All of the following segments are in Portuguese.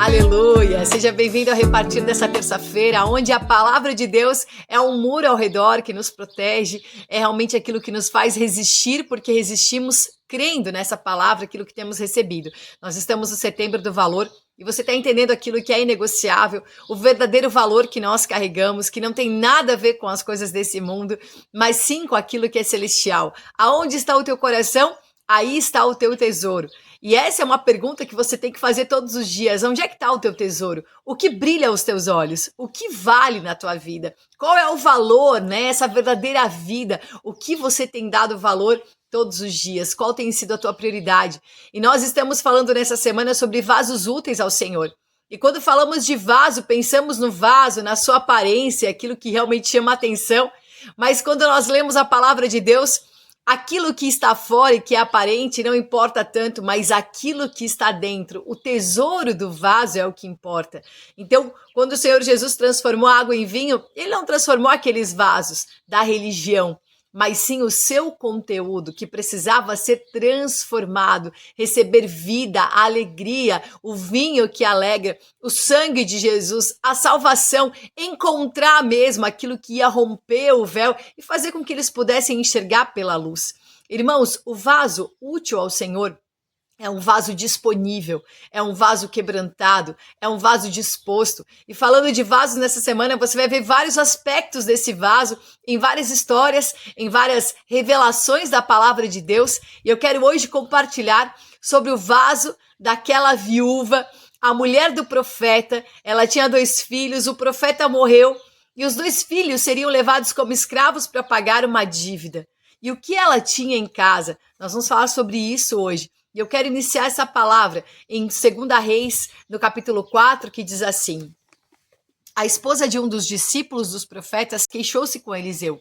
Aleluia! Seja bem-vindo ao Repartir dessa terça-feira, onde a palavra de Deus é um muro ao redor que nos protege, é realmente aquilo que nos faz resistir, porque resistimos crendo nessa palavra, aquilo que temos recebido. Nós estamos no setembro do valor e você está entendendo aquilo que é inegociável, o verdadeiro valor que nós carregamos, que não tem nada a ver com as coisas desse mundo, mas sim com aquilo que é celestial. Aonde está o teu coração? Aí está o teu tesouro. E essa é uma pergunta que você tem que fazer todos os dias. Onde é que está o teu tesouro? O que brilha aos teus olhos? O que vale na tua vida? Qual é o valor, né? Essa verdadeira vida? O que você tem dado valor todos os dias? Qual tem sido a tua prioridade? E nós estamos falando nessa semana sobre vasos úteis ao Senhor. E quando falamos de vaso, pensamos no vaso, na sua aparência, aquilo que realmente chama a atenção. Mas quando nós lemos a palavra de Deus, aquilo que está fora e que é aparente não importa tanto, mas aquilo que está dentro, o tesouro do vaso é o que importa. Então, quando o Senhor Jesus transformou a água em vinho, ele não transformou aqueles vasos da religião, mas sim o seu conteúdo que precisava ser transformado, receber vida, alegria, o vinho que alegra, o sangue de Jesus, a salvação, encontrar mesmo aquilo que ia romper o véu e fazer com que eles pudessem enxergar pela luz. Irmãos, o vaso útil ao Senhor é um vaso disponível, é um vaso quebrantado, é um vaso disposto. E falando de vasos nessa semana, você vai ver vários aspectos desse vaso, em várias histórias, em várias revelações da palavra de Deus. E eu quero hoje compartilhar sobre o vaso daquela viúva, a mulher do profeta. Ela tinha 2 filhos, o profeta morreu e os 2 filhos seriam levados como escravos para pagar uma dívida. E o que ela tinha em casa? Nós vamos falar sobre isso hoje. E eu quero iniciar essa palavra em 2 Reis, no capítulo 4, que diz assim: a esposa de um dos discípulos dos profetas queixou-se com Eliseu: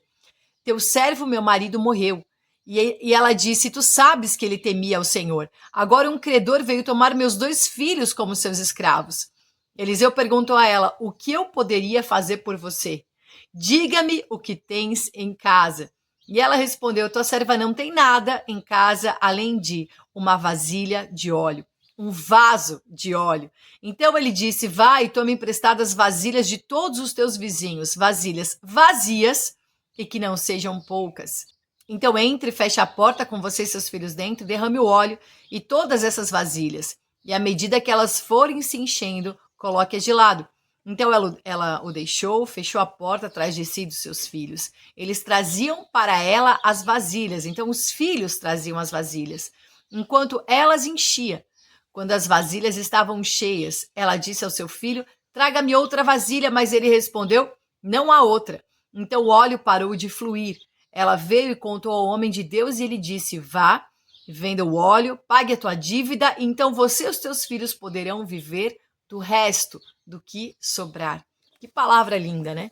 teu servo, meu marido, morreu. E ela disse: tu sabes que ele temia ao Senhor. Agora um credor veio tomar meus 2 filhos como seus escravos. Eliseu perguntou a ela: o que eu poderia fazer por você? Diga-me o que tens em casa. E ela respondeu: tua serva não tem nada em casa além de uma vasilha de óleo, um vaso de óleo. Então ele disse: vai e tome emprestadas vasilhas de todos os teus vizinhos, vasilhas vazias e que não sejam poucas. Então entre e feche a porta com você e seus filhos dentro, derrame o óleo e todas essas vasilhas. E à medida que elas forem se enchendo, coloque-as de lado. Então ela o deixou, fechou a porta atrás de si e dos seus filhos. Eles traziam para ela as vasilhas, então os filhos traziam as vasilhas, enquanto elas enchia. Quando as vasilhas estavam cheias, ela disse ao seu filho: traga-me outra vasilha, mas ele respondeu: não há outra. Então o óleo parou de fluir. Ela veio e contou ao homem de Deus e ele disse: vá, venda o óleo, pague a tua dívida, então você e os teus filhos poderão viver do resto do que sobrar. Que palavra linda, né?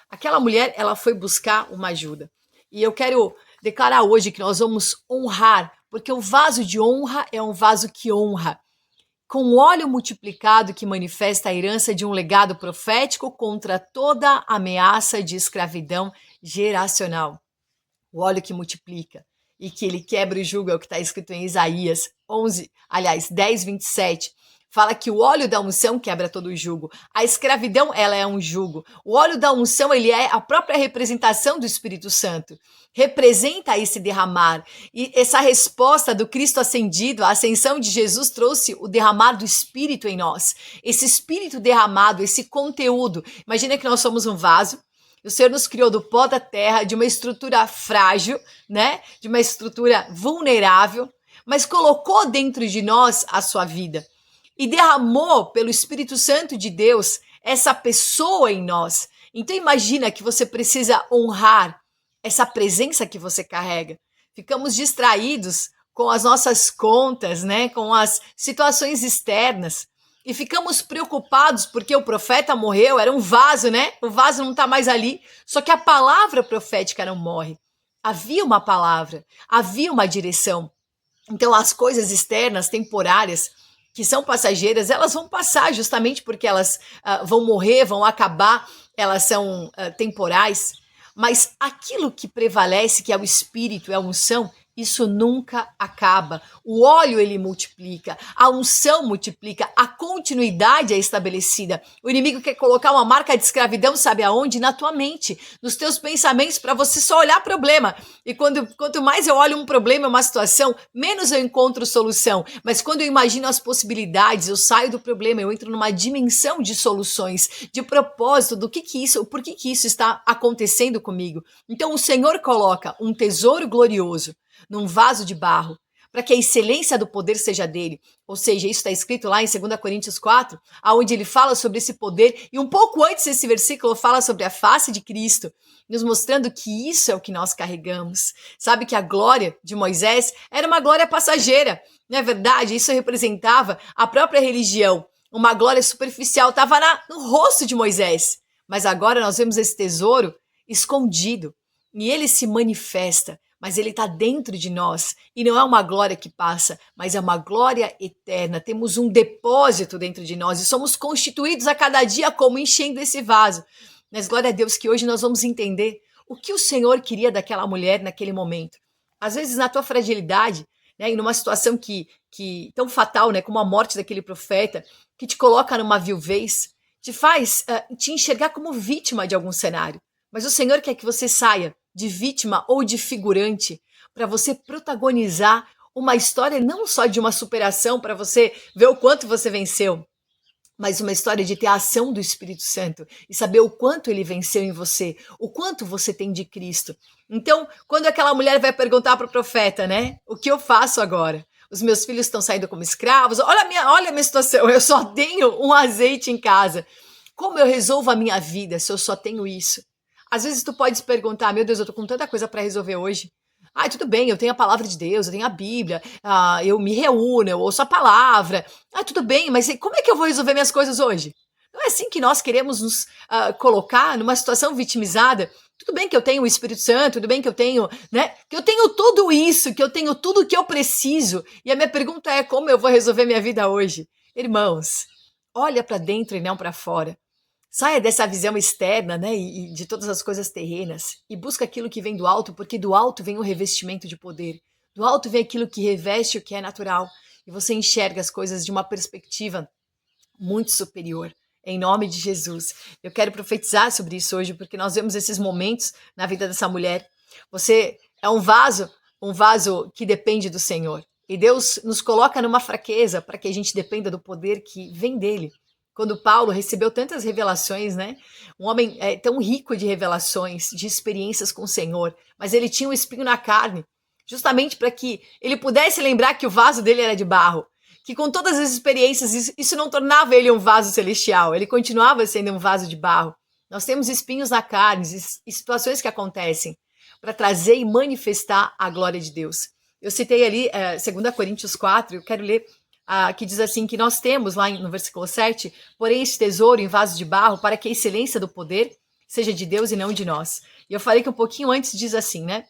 Aquela mulher, ela foi buscar uma ajuda. E eu quero declarar hoje que nós vamos honrar, porque o vaso de honra é um vaso que honra. Com óleo multiplicado que manifesta a herança de um legado profético contra toda ameaça de escravidão geracional. O óleo que multiplica e que ele quebra o jugo, é o que está escrito em Isaías 10, 27. Fala que o óleo da unção quebra todo o jugo. A escravidão, ela é um jugo. O óleo da unção, ele é a própria representação do Espírito Santo. Representa esse derramar. E essa resposta do Cristo ascendido, a ascensão de Jesus trouxe o derramar do Espírito em nós. Esse Espírito derramado, esse conteúdo. Imagina que nós somos um vaso. O Senhor nos criou do pó da terra, de uma estrutura frágil, né? De uma estrutura vulnerável, mas colocou dentro de nós a sua vida. E derramou pelo Espírito Santo de Deus essa pessoa em nós. Então imagina que você precisa honrar essa presença que você carrega. Ficamos distraídos com as nossas contas, né? Com as situações externas. E ficamos preocupados porque o profeta morreu, era um vaso, né? O vaso não está mais ali. Só que a palavra profética não morre. Havia uma palavra, havia uma direção. Então as coisas externas, temporárias, que são passageiras, elas vão passar justamente porque elas vão morrer, vão acabar, elas são temporais. Mas aquilo que prevalece, que é o Espírito, é a unção, Isso nunca acaba. O óleo ele multiplica, a unção multiplica, a continuidade é estabelecida. O inimigo quer colocar uma marca de escravidão, sabe aonde? Na tua mente, nos teus pensamentos, para você só olhar problema. E quanto mais eu olho um problema, uma situação, menos eu encontro solução. Mas quando eu imagino as possibilidades, eu saio do problema, eu entro numa dimensão de soluções, de propósito, por que isso está acontecendo comigo. Então o Senhor coloca um tesouro glorioso num vaso de barro, para que a excelência do poder seja dele. Ou seja, isso está escrito lá em 2 Coríntios 4, onde ele fala sobre esse poder, e um pouco antes esse versículo fala sobre a face de Cristo, nos mostrando que isso é o que nós carregamos. Sabe que a glória de Moisés era uma glória passageira, não é verdade? Isso representava a própria religião, uma glória superficial, estava no rosto de Moisés. Mas agora nós vemos esse tesouro escondido, e ele se manifesta, mas ele está dentro de nós, e não é uma glória que passa, mas é uma glória eterna. Temos um depósito dentro de nós, e somos constituídos a cada dia como enchendo esse vaso. Mas glória a Deus que hoje nós vamos entender o que o Senhor queria daquela mulher naquele momento. Às vezes na tua fragilidade, né, e numa situação que tão fatal, né, como a morte daquele profeta, que te coloca numa viuvez, te faz te enxergar como vítima de algum cenário. Mas o Senhor quer que você saia de vítima ou de figurante para você protagonizar uma história não só de uma superação para você ver o quanto você venceu, mas uma história de ter a ação do Espírito Santo e saber o quanto ele venceu em você, o quanto você tem de Cristo. Então, quando aquela mulher vai perguntar para o profeta, né, o que eu faço agora? Os meus filhos estão saindo como escravos, olha a minha situação, eu só tenho um azeite em casa. Como eu resolvo a minha vida se eu só tenho isso? Às vezes tu pode se perguntar, meu Deus, eu tô com tanta coisa para resolver hoje. Tudo bem, eu tenho a palavra de Deus, eu tenho a Bíblia, eu me reúno, eu ouço a palavra. Tudo bem, mas como é que eu vou resolver minhas coisas hoje? Não é assim que nós queremos nos colocar numa situação vitimizada? Tudo bem que eu tenho o Espírito Santo, tudo bem que eu tenho, né? Que eu tenho tudo isso, que eu tenho tudo que eu preciso. E a minha pergunta é, como eu vou resolver minha vida hoje? Irmãos, olha para dentro e não para fora. Saia dessa visão externa, né, e de todas as coisas terrenas e busca aquilo que vem do alto, porque do alto vem o revestimento de poder. Do alto vem aquilo que reveste o que é natural e você enxerga as coisas de uma perspectiva muito superior. Em nome de Jesus. Eu quero profetizar sobre isso hoje, porque nós vemos esses momentos na vida dessa mulher. Você é um vaso que depende do Senhor. E Deus nos coloca numa fraqueza para que a gente dependa do poder que vem dele. Quando Paulo recebeu tantas revelações, né? Um homem tão rico de revelações, de experiências com o Senhor, mas ele tinha um espinho na carne, justamente para que ele pudesse lembrar que o vaso dele era de barro, que com todas as experiências isso não tornava ele um vaso celestial, ele continuava sendo um vaso de barro. Nós temos espinhos na carne e situações que acontecem para trazer e manifestar a glória de Deus. Eu citei ali 2 Coríntios 4, eu quero ler que diz assim, que nós temos lá no versículo 7, porém esse tesouro em vaso de barro, para que a excelência do poder seja de Deus e não de nós. E eu falei que um pouquinho antes diz assim, né?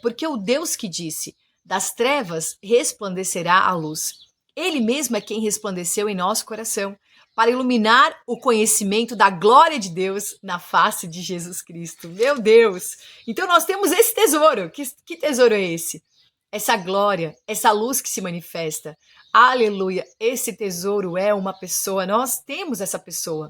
Porque o Deus que disse, das trevas resplandecerá a luz. Ele mesmo é quem resplandeceu em nosso coração, para iluminar o conhecimento da glória de Deus na face de Jesus Cristo. Meu Deus! Então nós temos esse tesouro. Que tesouro é esse? Essa glória, essa luz que se manifesta. Aleluia! Esse tesouro é uma pessoa, nós temos essa pessoa.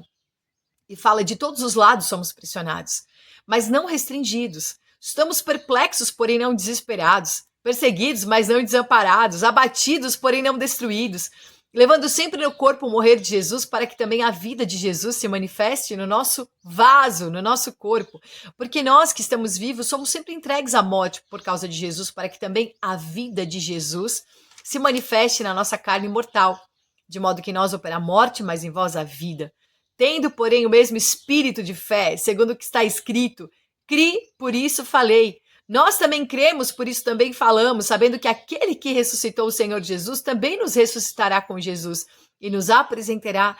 E fala de todos os lados somos pressionados, mas não restringidos. Estamos perplexos, porém não desesperados. Perseguidos, mas não desamparados. Abatidos, porém não destruídos. Levando sempre no corpo o morrer de Jesus, para que também a vida de Jesus se manifeste no nosso vaso, no nosso corpo. Porque nós que estamos vivos somos sempre entregues à morte por causa de Jesus, para que também a vida de Jesus se manifeste na nossa carne mortal. De modo que nós opera a morte, mas em vós a vida. Tendo, porém, o mesmo espírito de fé, segundo o que está escrito, cri, por isso falei. Nós também cremos, por isso também falamos, sabendo que aquele que ressuscitou o Senhor Jesus também nos ressuscitará com Jesus e nos apresentará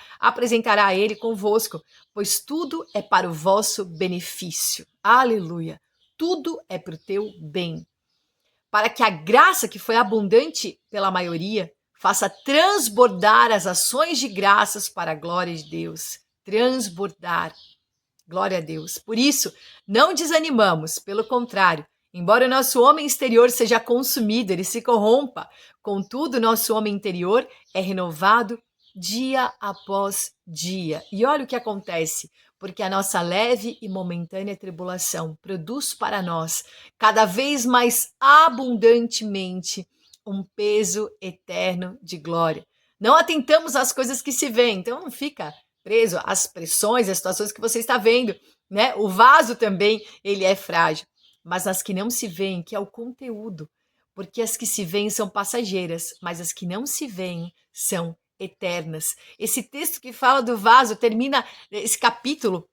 a ele convosco, pois tudo é para o vosso benefício. Aleluia! Tudo é para o teu bem. Para que a graça que foi abundante pela maioria faça transbordar as ações de graças para a glória de Deus. Transbordar. Glória a Deus. Por isso, não desanimamos, pelo contrário, Embora o nosso homem exterior seja consumido, ele se corrompa, contudo, o nosso homem interior é renovado dia após dia. E olha o que acontece, porque a nossa leve e momentânea tribulação produz para nós, cada vez mais abundantemente, um peso eterno de glória. Não atentamos às coisas que se veem, então não fica preso às pressões, às situações que você está vendo, né? O vaso também, ele é frágil, mas as que não se veem, que é o conteúdo, porque as que se veem são passageiras, mas as que não se veem são eternas. Esse texto que fala do vaso termina, esse capítulo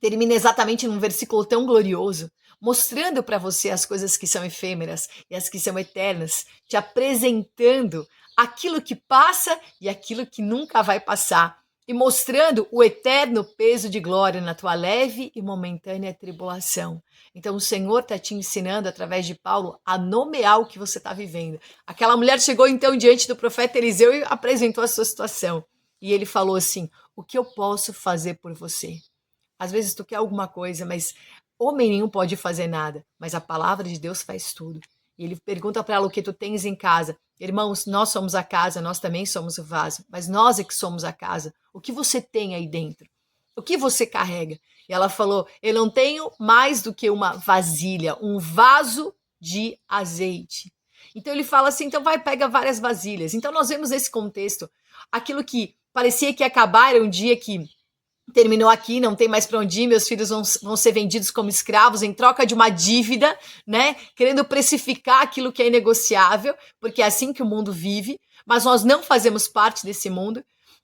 termina exatamente num versículo tão glorioso, mostrando para você as coisas que são efêmeras e as que são eternas, te apresentando aquilo que passa e aquilo que nunca vai passar, e mostrando o eterno peso de glória na tua leve e momentânea tribulação. Então o Senhor está te ensinando, através de Paulo, a nomear o que você está vivendo. Aquela mulher chegou então diante do profeta Eliseu e apresentou a sua situação. E ele falou assim: o que eu posso fazer por você? Às vezes tu quer alguma coisa, mas homem nenhum pode fazer nada, mas a palavra de Deus faz tudo. E ele pergunta para ela o que tu tens em casa. Irmãos, nós somos a casa, nós também somos o vaso, mas nós é que somos a casa. O que você tem aí dentro? O que você carrega? E ela falou: eu não tenho mais do que uma vasilha, um vaso de azeite. Então ele fala assim: então vai, pega várias vasilhas. Então nós vemos nesse contexto aquilo que parecia que ia acabar, era um dia que terminou aqui, não tem mais para onde ir, meus filhos vão ser vendidos como escravos em troca de uma dívida, né? Querendo precificar aquilo que é inegociável, porque é assim que o mundo vive, mas nós não fazemos parte desse mundo.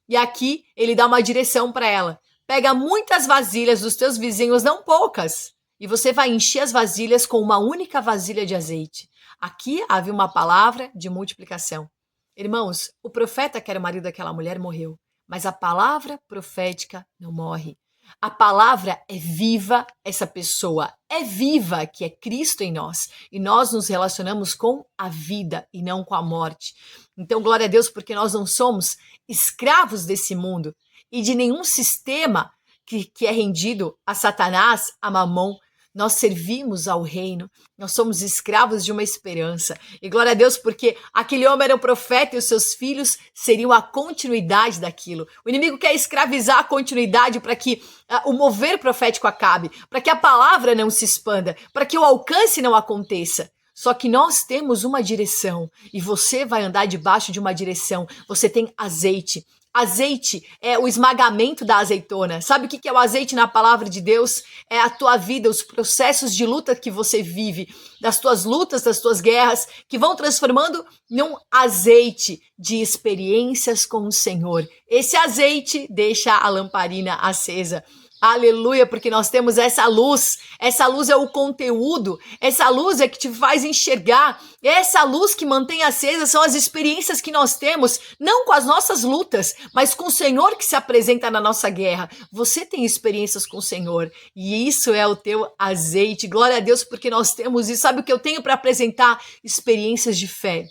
E aqui ele dá uma direção para ela: pega muitas vasilhas dos teus vizinhos, não poucas, e você vai encher as vasilhas com uma única vasilha de azeite. Aqui havia uma palavra de multiplicação. Irmãos, o profeta que era o marido daquela mulher morreu, mas a palavra profética não morre. A palavra é viva, essa pessoa é viva, que é Cristo em nós. E nós nos relacionamos com a vida e não com a morte. Então, glória a Deus, porque nós não somos escravos desse mundo e de nenhum sistema que é rendido a Satanás, a Mamon. Nós servimos ao reino, nós somos escravos de uma esperança. E glória a Deus, porque aquele homem era um profeta e os seus filhos seriam a continuidade daquilo. O inimigo quer escravizar a continuidade para que o mover profético acabe, para que a palavra não se expanda, para que o alcance não aconteça. Só que nós temos uma direção e você vai andar debaixo de uma direção. Você tem azeite. Azeite é o esmagamento da azeitona. Sabe o que é o azeite na palavra de Deus? É a tua vida, os processos de luta que você vive, das tuas lutas, das tuas guerras, que vão transformando num azeite de experiências com o Senhor. Esse azeite deixa a lamparina acesa. Aleluia, porque nós temos essa luz é o conteúdo, essa luz é que te faz enxergar, essa luz que mantém acesa são as experiências que nós temos, não com as nossas lutas, mas com o Senhor que se apresenta na nossa guerra. Você tem experiências com o Senhor e isso é o teu azeite, glória a Deus, porque nós temos isso. Sabe o que eu tenho para apresentar? Experiências de fé.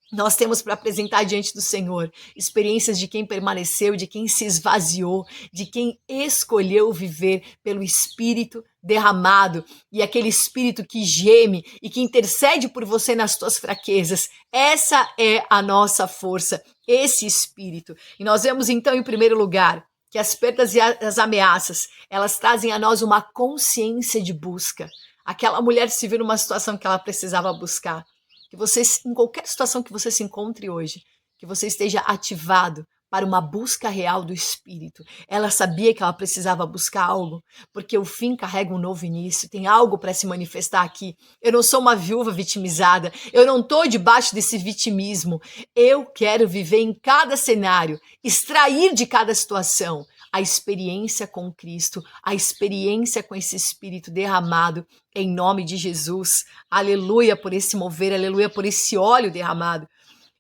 Nós temos para apresentar diante do Senhor experiências de quem permaneceu, de quem se esvaziou, de quem escolheu viver pelo Espírito derramado, e aquele Espírito que geme e que intercede por você nas tuas fraquezas. Essa é a nossa força, esse Espírito. E nós vemos então, em primeiro lugar, que as perdas e as ameaças, elas trazem a nós uma consciência de busca. Aquela mulher se viu numa situação que ela precisava buscar. Que você, em qualquer situação que você se encontre hoje, que você esteja ativado para uma busca real do Espírito. Ela sabia que ela precisava buscar algo, porque o fim carrega um novo início, tem algo para se manifestar aqui. Eu não sou uma viúva vitimizada, eu não estou debaixo desse vitimismo. Eu quero viver em cada cenário, extrair de cada situação a experiência com Cristo, a experiência com esse Espírito derramado em nome de Jesus. Aleluia por esse mover, aleluia por esse óleo derramado.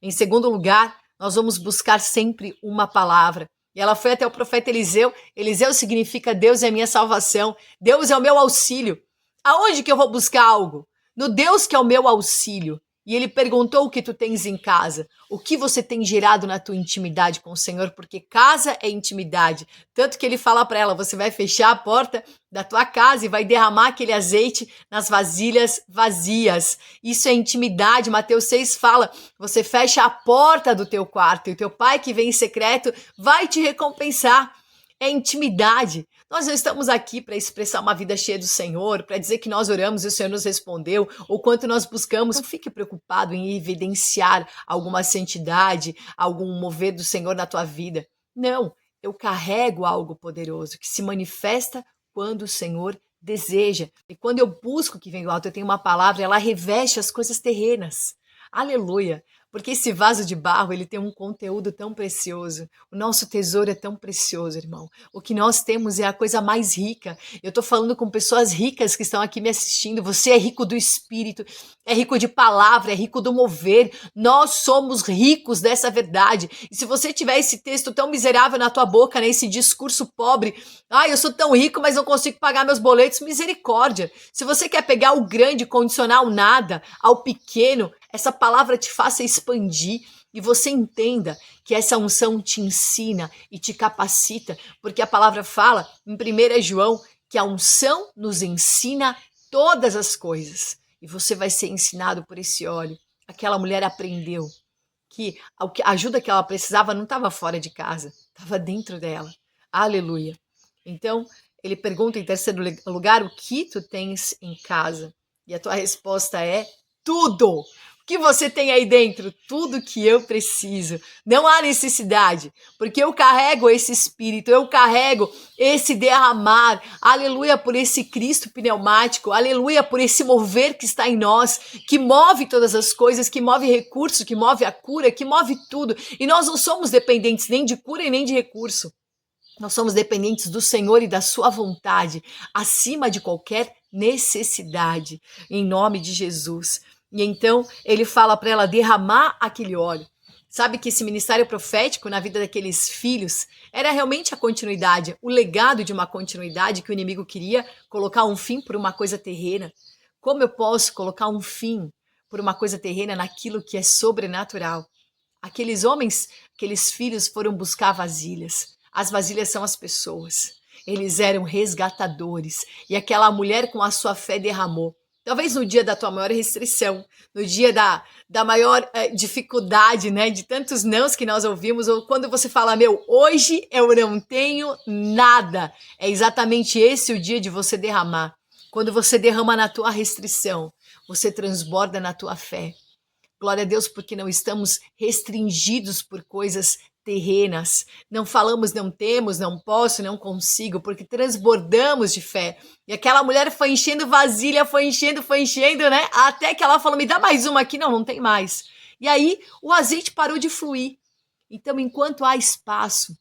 Em segundo lugar, nós vamos buscar sempre uma palavra. E ela foi até o profeta Eliseu. Eliseu significa Deus é a minha salvação, Deus é o meu auxílio. Aonde que eu vou buscar algo? No Deus que é o meu auxílio. E ele perguntou o que tu tens em casa, o que você tem gerado na tua intimidade com o Senhor, porque casa é intimidade. Tanto que ele fala para ela, você vai fechar a porta da tua casa e vai derramar aquele azeite nas vasilhas vazias. Isso é intimidade. Mateus 6 fala, você fecha a porta do teu quarto e o teu pai que vem em secreto vai te recompensar. É intimidade. Nós não estamos aqui para expressar uma vida cheia do Senhor, para dizer que nós oramos e o Senhor nos respondeu, ou quanto nós buscamos. Não fique preocupado em evidenciar alguma santidade, algum mover do Senhor na tua vida. Não, eu carrego algo poderoso que se manifesta quando o Senhor deseja. E quando eu busco o que vem do alto, eu tenho uma palavra, ela reveste as coisas terrenas. Aleluia. Porque esse vaso de barro, ele tem um conteúdo tão precioso. O nosso tesouro é tão precioso, irmão. O que nós temos é a coisa mais rica. Eu estou falando com pessoas ricas que estão aqui me assistindo. Você é rico do Espírito, é rico de palavra, é rico do mover. Nós somos ricos dessa verdade. E se você tiver esse texto tão miserável na tua boca, né, esse discurso pobre, eu sou tão rico, mas não consigo pagar meus boletos, misericórdia. Se você quer pegar o grande, condicionar o nada ao pequeno, essa palavra te faça expandir e você entenda que essa unção te ensina e te capacita, porque a palavra fala em 1 João que a unção nos ensina todas as coisas e você vai ser ensinado por esse óleo. Aquela mulher aprendeu que a ajuda que ela precisava não estava fora de casa, estava dentro dela. Aleluia. Então, ele pergunta em terceiro lugar, o que tu tens em casa? E a tua resposta é tudo. O que você tem aí dentro? Tudo que eu preciso. Não há necessidade, porque eu carrego esse espírito, eu carrego esse derramar. Aleluia por esse Cristo pneumático. Aleluia por esse mover que está em nós, que move todas as coisas, que move recurso, que move a cura, que move tudo. E nós não somos dependentes nem de cura e nem de recurso. Nós somos dependentes do Senhor e da sua vontade, acima de qualquer necessidade, em nome de Jesus. E então ele fala para ela derramar aquele óleo. Sabe que esse ministério profético na vida daqueles filhos era realmente a continuidade, o legado de uma continuidade que o inimigo queria colocar um fim por uma coisa terrena. Como eu posso colocar um fim por uma coisa terrena naquilo que é sobrenatural? Aqueles homens, aqueles filhos foram buscar vasilhas. As vasilhas são as pessoas. Eles eram resgatadores. E aquela mulher com a sua fé derramou. Talvez no dia da tua maior restrição, no dia da maior dificuldade, né? De tantos nãos que nós ouvimos, ou quando você fala, hoje eu não tenho nada. É exatamente esse o dia de você derramar. Quando você derrama na tua restrição, você transborda na tua fé. Glória a Deus, porque não estamos restringidos por coisas terrenas. Não falamos, não temos, não posso, não consigo, porque transbordamos de fé. E aquela mulher foi enchendo vasilha, foi enchendo, né? Até que ela falou, me dá mais uma aqui. Não, não tem mais. E aí o azeite parou de fluir. Então, enquanto há espaço,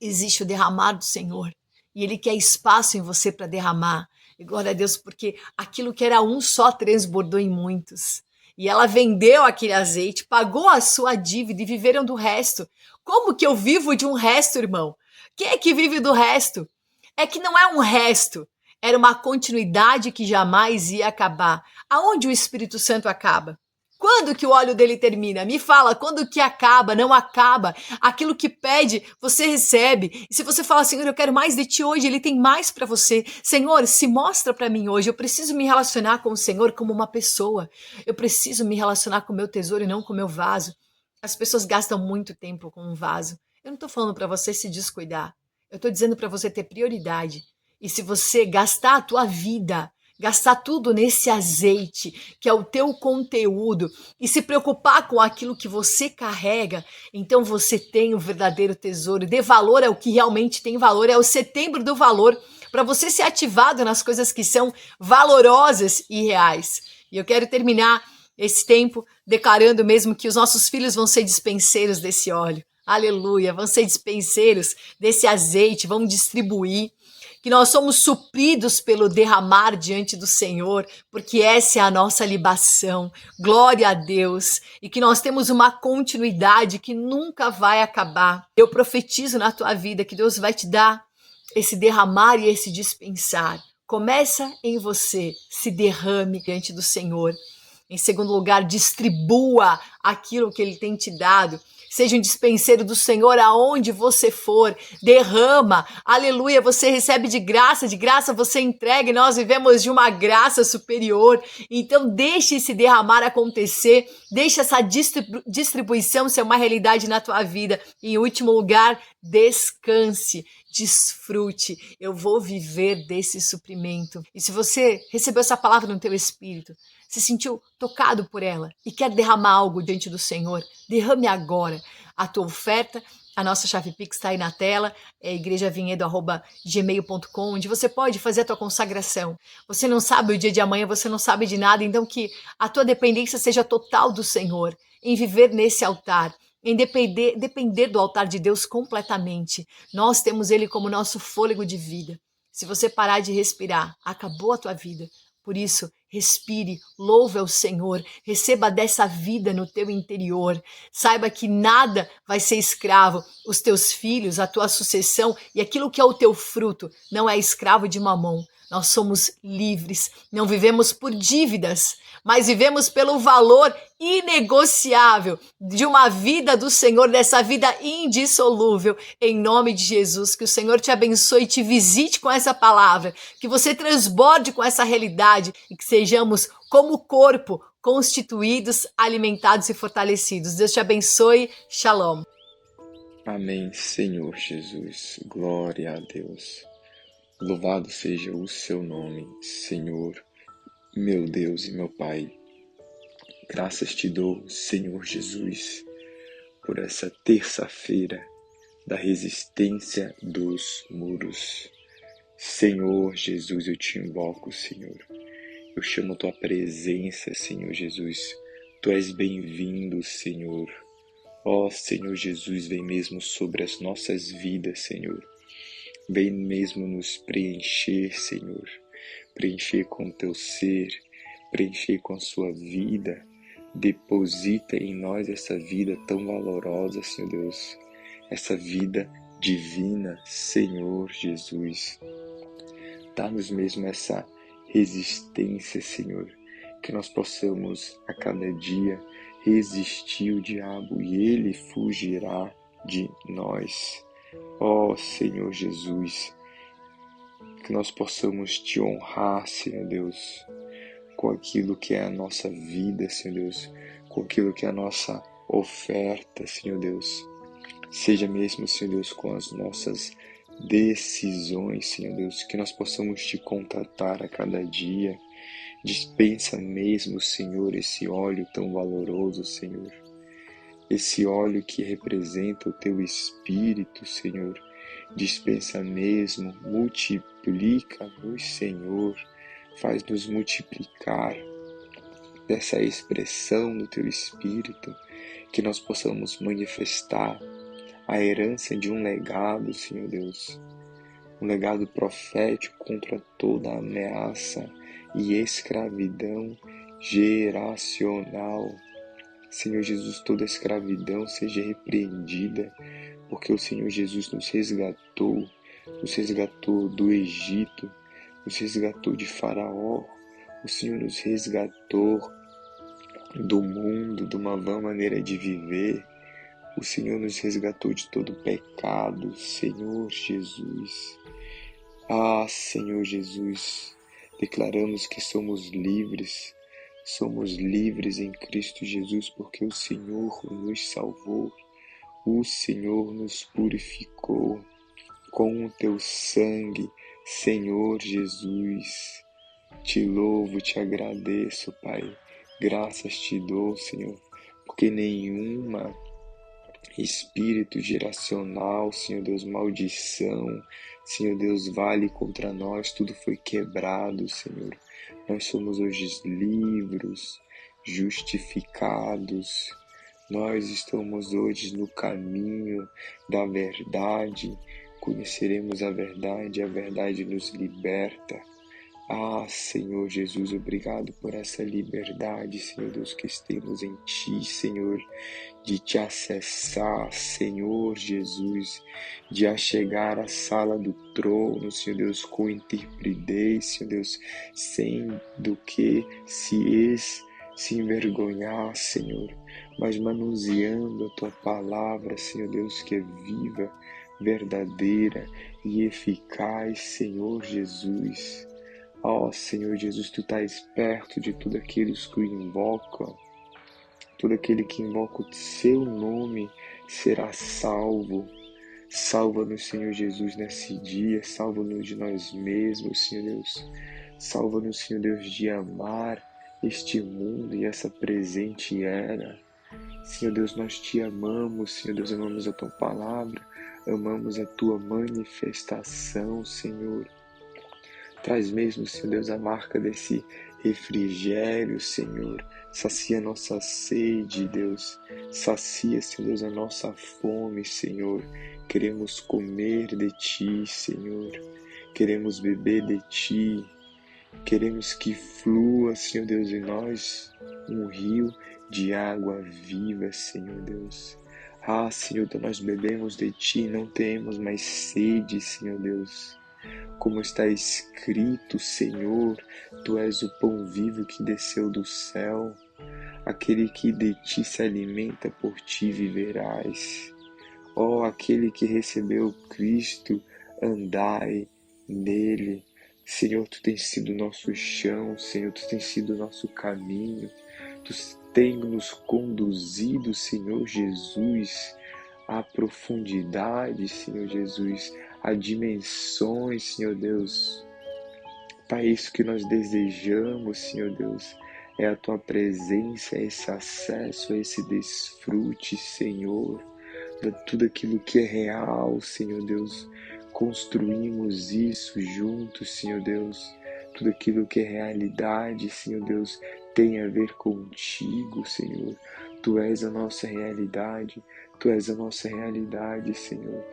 existe o derramar do Senhor. E Ele quer espaço em você para derramar. E glória a Deus, porque aquilo que era um só transbordou em muitos. E ela vendeu aquele azeite, pagou a sua dívida e viveram do resto. Como que eu vivo de um resto, irmão? Quem é que vive do resto? É que não é um resto, era uma continuidade que jamais ia acabar. Aonde o Espírito Santo acaba? Quando que o óleo dele termina? Me fala, quando que acaba? Não acaba. Aquilo que pede, você recebe. E se você fala, Senhor, eu quero mais de ti hoje, ele tem mais para você. Senhor, se mostra para mim hoje. Eu preciso me relacionar com o Senhor como uma pessoa. Eu preciso me relacionar com o meu tesouro e não com o meu vaso. As pessoas gastam muito tempo com um vaso. Eu não estou falando para você se descuidar. Eu estou dizendo para você ter prioridade. E se você gastar a tua vida, gastar tudo nesse azeite, que é o teu conteúdo, e se preocupar com aquilo que você carrega, então você tem o verdadeiro tesouro. Dê valor ao que realmente tem valor, é o setembro do valor, para você ser ativado nas coisas que são valorosas e reais. E eu quero terminar esse tempo declarando mesmo que os nossos filhos vão ser dispenseiros desse óleo. Aleluia, vão ser dispenseiros desse azeite, vão distribuir. Que nós somos supridos pelo derramar diante do Senhor, porque essa é a nossa libação. Glória a Deus. E que nós temos uma continuidade que nunca vai acabar. Eu profetizo na tua vida que Deus vai te dar esse derramar e esse dispensar. Começa em você, se derrame diante do Senhor. Em segundo lugar, distribua aquilo que Ele tem te dado. Seja um dispenseiro do Senhor aonde você for, derrama, aleluia, você recebe de graça você entrega, e nós vivemos de uma graça superior, então deixe esse derramar acontecer, deixe essa distribuição ser uma realidade na tua vida, e em último lugar, descanse, desfrute, eu vou viver desse suprimento. E se você recebeu essa palavra no teu espírito, se sentiu tocado por ela e quer derramar algo diante do Senhor, derrame agora a tua oferta. A nossa chave Pix está aí na tela, é igrejavinhedo@gmail.com, onde você pode fazer a tua consagração. Você não sabe o dia de amanhã, você não sabe de nada, então que a tua dependência seja total do Senhor, em viver nesse altar, em depender do altar de Deus completamente. Nós temos Ele como nosso fôlego de vida. Se você parar de respirar, acabou a tua vida. Por isso, respire, louve ao Senhor, receba dessa vida no teu interior. Saiba que nada vai ser escravo. Os teus filhos, a tua sucessão e aquilo que é o teu fruto não é escravo de mamão. Nós somos livres, não vivemos por dívidas, mas vivemos pelo valor inegociável de uma vida do Senhor, dessa vida indissolúvel. Em nome de Jesus, que o Senhor te abençoe e te visite com essa palavra, que você transborde com essa realidade e que sejamos, como corpo, constituídos, alimentados e fortalecidos. Deus te abençoe. Shalom. Amém, Senhor Jesus. Glória a Deus. Louvado seja o seu nome, Senhor, meu Deus e meu Pai. Graças te dou, Senhor Jesus, por essa terça-feira da resistência dos muros. Senhor Jesus, eu te invoco, Senhor. Eu chamo a tua presença, Senhor Jesus. Tu és bem-vindo, Senhor. Ó Senhor Jesus, vem mesmo sobre as nossas vidas, Senhor. Vem mesmo nos preencher, Senhor. Preencher com o teu ser, preencher com a sua vida. Deposita em nós essa vida tão valorosa, Senhor Deus. Essa vida divina, Senhor Jesus. Dá-nos mesmo essa resistência, Senhor. Que nós possamos a cada dia resistir o diabo e ele fugirá de nós. Ó Senhor Jesus, que nós possamos te honrar, Senhor Deus, com aquilo que é a nossa vida, Senhor Deus, com aquilo que é a nossa oferta, Senhor Deus. Seja mesmo, Senhor Deus, com as nossas decisões, Senhor Deus, que nós possamos te contatar a cada dia. Dispensa mesmo, Senhor, esse óleo tão valoroso, Senhor. Esse óleo que representa o teu Espírito, Senhor, dispensa mesmo, multiplica-nos, Senhor, faz-nos multiplicar dessa expressão do teu Espírito, que nós possamos manifestar a herança de um legado, Senhor Deus, um legado profético contra toda ameaça e escravidão geracional. Senhor Jesus, toda escravidão seja repreendida, porque o Senhor Jesus nos resgatou do Egito, nos resgatou de Faraó, o Senhor nos resgatou do mundo, de uma vã maneira de viver, o Senhor nos resgatou de todo pecado, Senhor Jesus. Ah, Senhor Jesus, declaramos que somos livres em Cristo Jesus, porque o Senhor nos salvou, o Senhor nos purificou com o teu sangue, Senhor Jesus. Te louvo, te agradeço, Pai, graças te dou, Senhor, porque nenhuma espírito geracional, Senhor Deus, maldição, Senhor Deus, vale contra nós, tudo foi quebrado, Senhor. Nós somos hoje livres, justificados. Nós estamos hoje no caminho da verdade. Conheceremos a verdade nos liberta. Ah, Senhor Jesus, obrigado por essa liberdade, Senhor Deus, que temos em Ti, Senhor, de Te acessar, Senhor Jesus, de achegar à sala do trono, Senhor Deus, com intrepidez, Senhor Deus, sem do que se se envergonhar, Senhor, mas manuseando a Tua palavra, Senhor Deus, que é viva, verdadeira e eficaz, Senhor Jesus. Ó Senhor Jesus, Tu estás perto de todos aqueles que o invocam. Todo aquele que invoca o Seu nome será salvo. Salva-nos, Senhor Jesus, nesse dia. Salva-nos de nós mesmos, Senhor Deus. Salva-nos, Senhor Deus, de amar este mundo e essa presente era. Senhor Deus, nós Te amamos, Senhor Deus, amamos a Tua palavra, amamos a Tua manifestação, Senhor. Traz mesmo, Senhor Deus, a marca desse refrigério, Senhor. Sacia a nossa sede, Deus. Sacia, Senhor Deus, a nossa fome, Senhor. Queremos comer de Ti, Senhor. Queremos beber de Ti. Queremos que flua, Senhor Deus, em nós um rio de água viva, Senhor Deus. Ah, Senhor, nós bebemos de Ti, não temos mais sede, Senhor Deus. Como está escrito, Senhor, Tu és o pão vivo que desceu do céu. Aquele que de Ti se alimenta, por Ti viverás. Ó, aquele que recebeu Cristo, andai nele. Senhor, Tu tens sido nosso chão, Senhor, Tu tens sido nosso caminho. Tu tens nos conduzido, Senhor Jesus, à profundidade, Senhor Jesus, a dimensões, Senhor Deus. Pai, isso que nós desejamos, Senhor Deus, é a Tua presença, é esse acesso, é esse desfrute, Senhor, de tudo aquilo que é real, Senhor Deus. Construímos isso juntos, Senhor Deus. Tudo aquilo que é realidade, Senhor Deus, tem a ver contigo, Senhor. Tu és a nossa realidade, Tu és a nossa realidade, Senhor.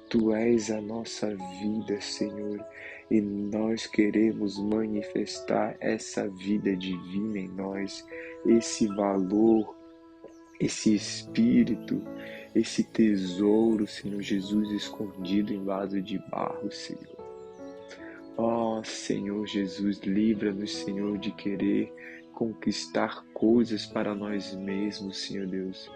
Tu és a nossa vida, Senhor, e nós queremos manifestar essa vida divina em nós, esse valor, esse espírito, esse tesouro, Senhor Jesus, escondido em vaso de barro, Senhor. Ó, Senhor Jesus, livra-nos, Senhor, de querer conquistar coisas para nós mesmos, Senhor Deus.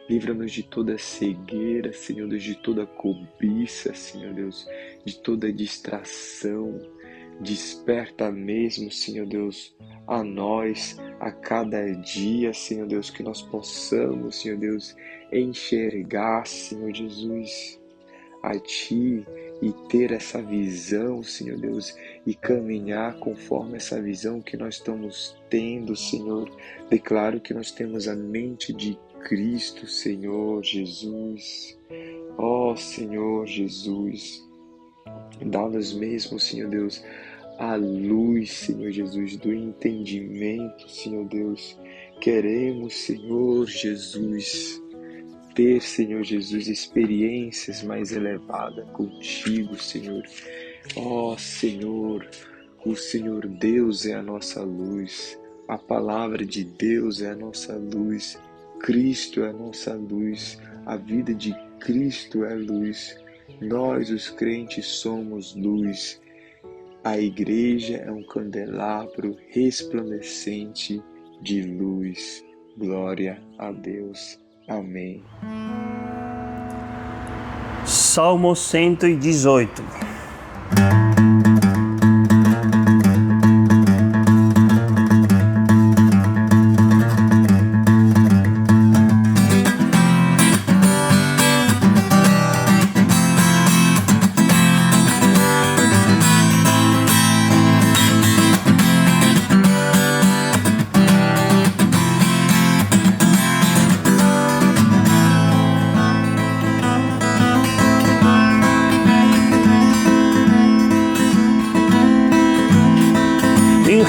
Livra-nos de toda cegueira, Senhor Deus, de toda cobiça, Senhor Deus, de toda distração. Desperta mesmo, Senhor Deus, a nós, a cada dia, Senhor Deus, que nós possamos, Senhor Deus, enxergar, Senhor Jesus, a Ti e ter essa visão, Senhor Deus, e caminhar conforme essa visão que nós estamos tendo, Senhor. Declaro que nós temos a mente de Cristo, Senhor Jesus. Ó Senhor Jesus, dá-nos mesmo, Senhor Deus, a luz, Senhor Jesus, do entendimento, Senhor Deus. Queremos, Senhor Jesus, ter, Senhor Jesus, experiências mais elevadas contigo, Senhor. Ó Senhor, o Senhor Deus é a nossa luz, a palavra de Deus é a nossa luz, Cristo é a nossa luz, a vida de Cristo é luz. Nós, os crentes, somos luz. A igreja é um candelabro resplandecente de luz. Glória a Deus. Amém. Salmo 118.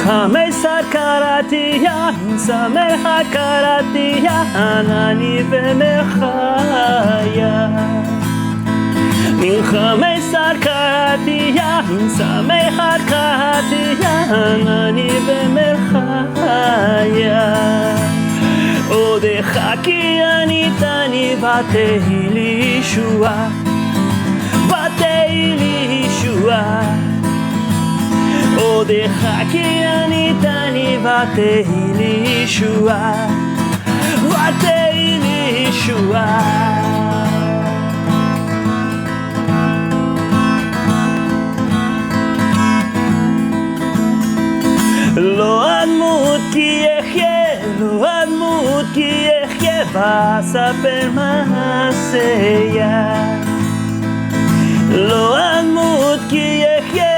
Hamesar karatia, sameha karatia, anani vemechaya. Hamesar karatia, sameha karatia, anani vemechaya. Odecha ki anitani vatei li Yeshua, vatei li Yeshua. Odehaki anitani vateili Yeshua, vateili Yeshua. Lo admut ki ehye vas a permanecer. Lo admut ki ehye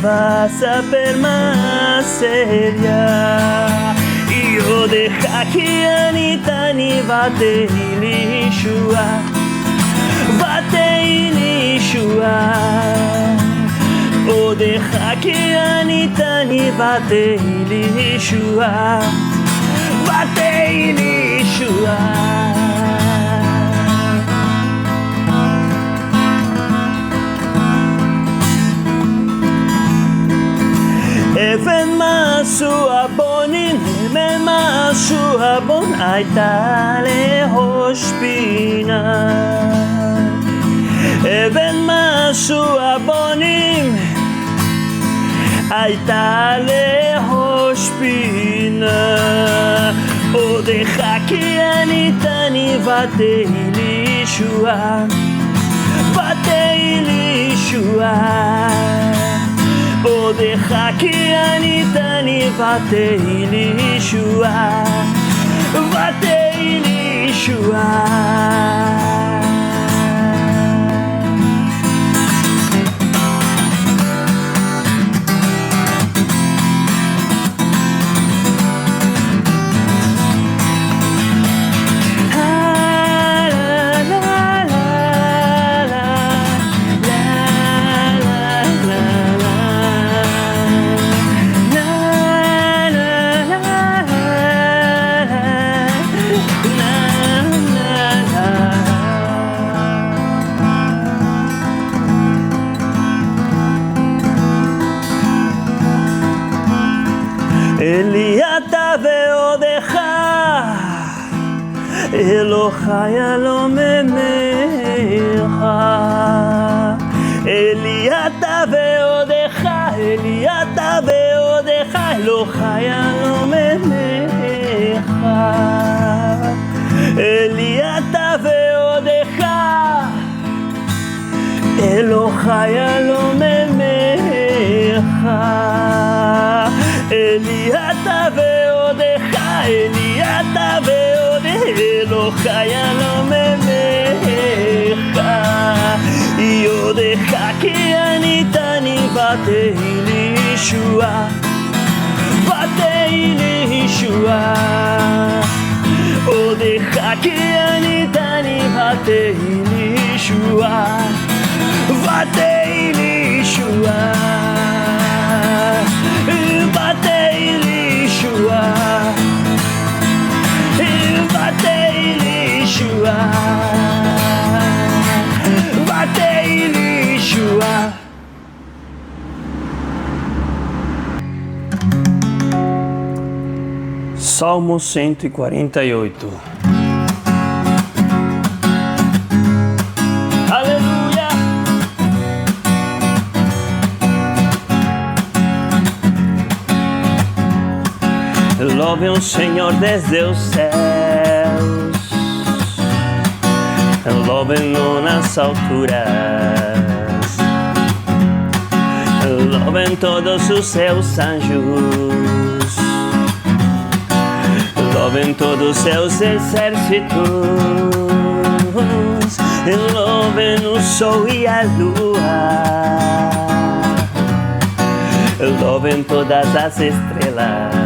vas a permanecer. Yo dejaki anitani vateili Yeshua, vateili Yeshua. Odehaki anitani vateili Yeshua, vateili Yeshua. Even masu abon aitale hospina. Even masu abonim aitale hospina. Odehaki anitani vateili Yeshua, vateili Yeshua. Odehaki anitani vateili Yeshua, vateili Yeshua. Eliata veodecha, Elohai alomemecha. Eliata veodecha, Elohai alomemecha. Eliata veodecha, Elohai alomemecha. Eliata veodecha, Elohai alomemecha. Yodehaki anitani vateili Yeshua, vateili Yeshua. Odehaki anitani vateili Yeshua, vateili Yeshua. Vateili Yeshua, vateili Yeshua, vateili Yeshua. Salmo 148. Aleluia. Louvem o Senhor desde os céus, louvem-no nas alturas, louvem todos os seus anjos, louvem todos os seus exércitos, louvem o sol e a lua, louvem todas as estrelas.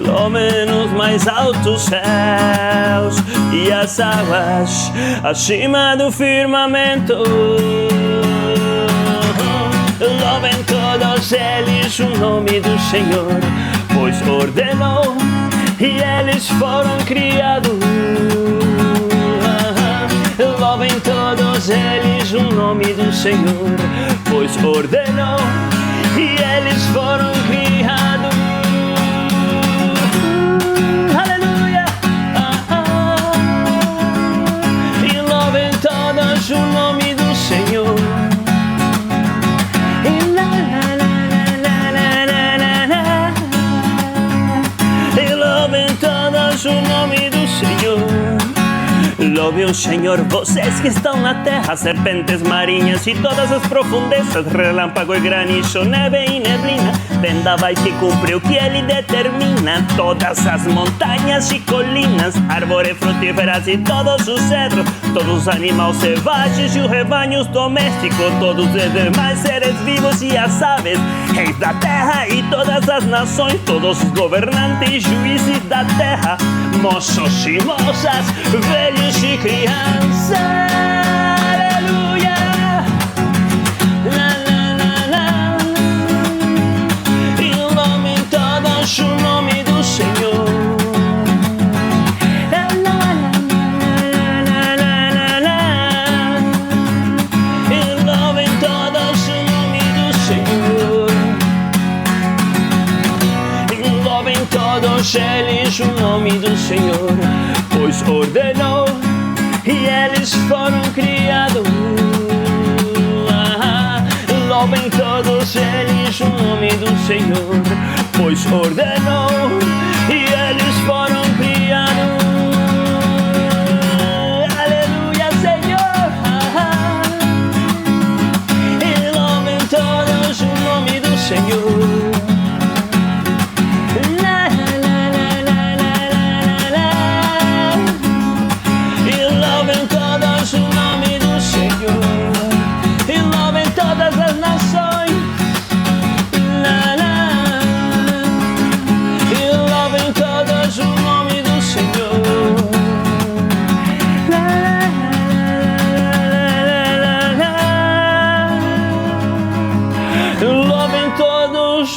Louvem nos mais altos céus e as águas acima do firmamento. Louvem todos eles o nome do Senhor, pois ordenou e eles foram criados. Louvem todos eles o nome do Senhor, pois ordenou e eles foram criados. O nome do Senhor, todos o nome do Senhor. Louve o Senhor, vocês que estão na terra, serpentes marinhas e todas as profundezas, relâmpago e granizo, neve e neblina, vendaval que cumpre o que ele determina, todas as montanhas e colinas, árvores frutíferas e todos os cedros, todos os animais selvagens e os rebanhos domésticos, todos os demais seres vivos e as aves, reis da terra e todas as nações, todos os governantes, juízes da terra, moços e moças, velhos e crianças, aleluia, la la la la, e louvem todos o nome do Senhor, la la la la la, e louvem todos o nome do Senhor, e louvem todos eles o nome do Senhor, pois ordenou e eles foram criados. Louvem todos eles o nome do Senhor, pois ordenou e eles foram criados. Aleluia, Senhor. E louvem todos o nome do Senhor.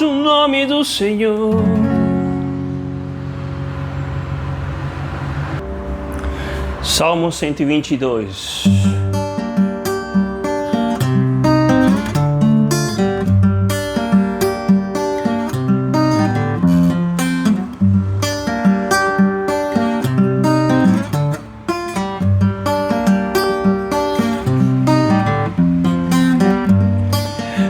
O nome do Senhor. Salmo 122.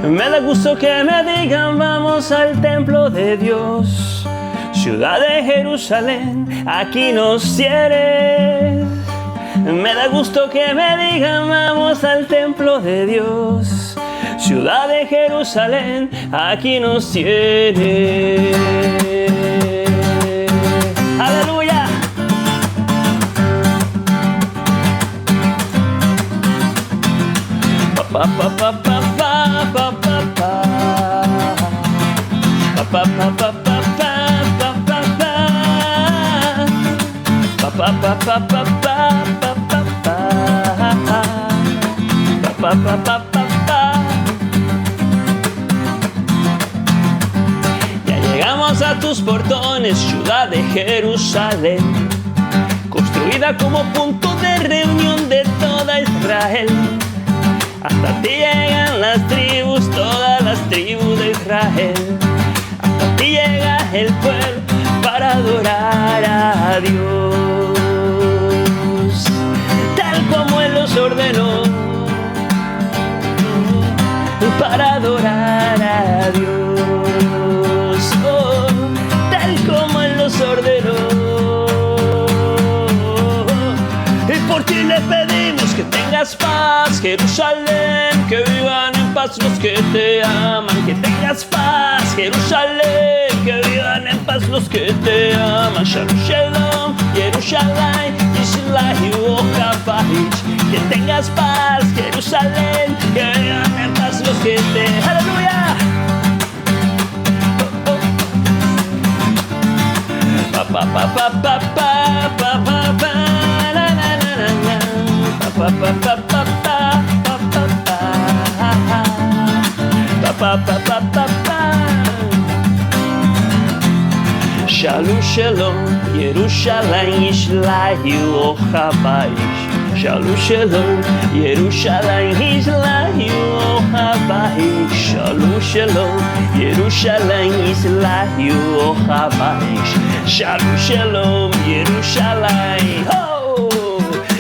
Me da gusto que me digan vamos al templo de Dios, ciudad de Jerusalén, aquí nos tienes. Me da gusto que me digan vamos al templo de Dios, ciudad de Jerusalén, aquí nos tienes. Aleluya. Pa pa pa pa pa pa pa pa pa pa pa pa pa pa pa pa pa. Ya llegamos a tus portones, ciudad de Jerusalén, construida como punto de reunión de toda Israel. Hasta ti llegan las tribus, todas las tribus de Israel. Hasta ti llega el pueblo para adorar a Dios, tal como Él los ordenó, para adorar a Dios, oh, tal como Él los ordenó. Y por ti le pedimos que tengas paz, Jerusalén, que vivan en paz los que te aman. Que tengas paz, Jerusalén, que vivan en paz los que te aman. Shalom, shalom, Jerusalén, Yisrael, Okapaich. Que tengas paz, Jerusalén, que vivan en paz los que te... ¡Aleluya! Pa pa pa pa pa pa pa pa pa na na na na na pa pa pa pa pa pa pa pa pa pa pa pa pa. Shalom shalom Yerushalayim Yisrael Ochabayis. Shalom shalom Yerushalayim Yisrael Ochabayis. Shalom shalom Yerushalayim Yisrael Ochabayis. Shalom shalom Yerushalayim. Oh,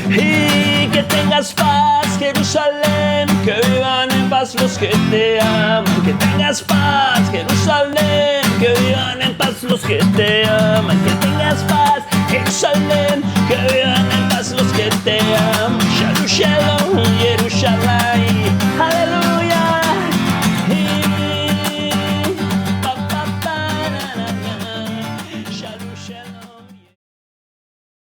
y que tengas paz, Jerusalén, que vivan en paz los que te aman. Que tengas paz, Jerusalén, que vivan en paz los que te aman. Que tengas paz,